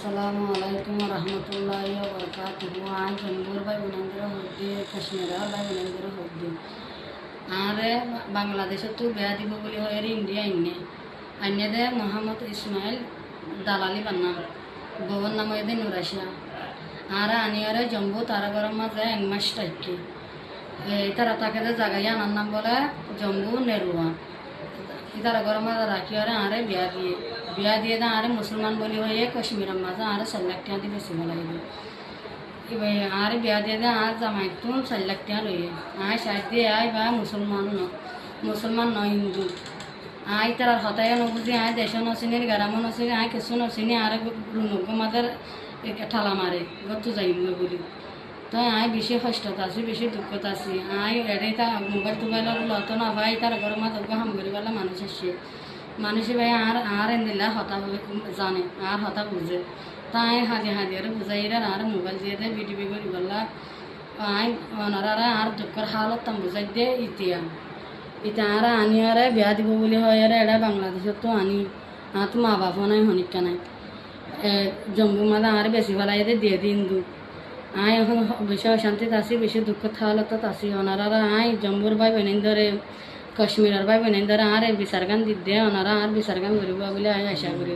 আসসালামু আলাইকুম রহমতুল্লাহি ওয়া বারাকাতুহু। আজ জম্মুর ভাই বোনেন্দ্র হদ্দি কাশ্মীরের ভাই বোনেন্দ্র হদ্দি আরে বাংলাদেশত তো বেয়া দিব বলি হয় ইন্ডিয়া আইনে দে মোহাম্মদ ইসমাইল দালালি বান্না বউর নাম দে নুরাশিয়া আর আনিয়ারে জম্বু তারা গরম মাঝে এক মাস থাকি তারা তাকে জাগাইয়া আনার নাম বলে জম্বু নেরুয়া তারা গরম মাঝে রাখি আরে বিয়া দিয়ে দে আরে মুসলমান বলি হয়ে কাশ্মীরের মাঝে আরে 4 লাখ টাকা দিয়ে বেশি বলাই এবার আরে বিয়া দিয়ে দে আর জামাই তুম 4 লাখ টাকা লইয়ে আয় সাইড দিয়ে আয় বা মুসলমান ন হিন্দু আয় তার হতায় নবুঝি আয় দেশ নচিনির গারামো নচিনি আয় কিছু নচিনি আরে নগ্য মাদের ঠালা মারে গত যাইব বলি তো আয় বেশি কষ্টত আছি বেশি দুঃখত আছি আয় এড়ে তা মোবাইল লত না ভাই তার ঘর মা দগ্য হাম করি বলে মানুষ আসছে মানুষে ভাই আর এদিলা হতা জানে আর হতা বুঝে তাই হাজি আর বুঝাইরা আর মোবাইল দিয়ে দেয় ভিডিও করি বললা আই ওনারা আর দুঃখের হালত তাম বুঝাই দিয়ে ইতিয়া আর আনি আর বিয়া দিব বলি হয় আর এরা বাংলাদেশত তো আনি আর তো মা বাপও নাই হনিকা নাই জম্মু মাদা আর বেশি ভালাই দিয়ে দিন দু আয় এখন বেশি অশান্তিত আছি বেশি দুঃখ হালত আছি ওনারা আয় জম্মুর ভাই বোনেন্দরে কাশ্মীরের ভাই বোনেন্দরে আর বিচার গান দি দে ওনারা আর বিচার গান করিব বলে আয় আশা করি।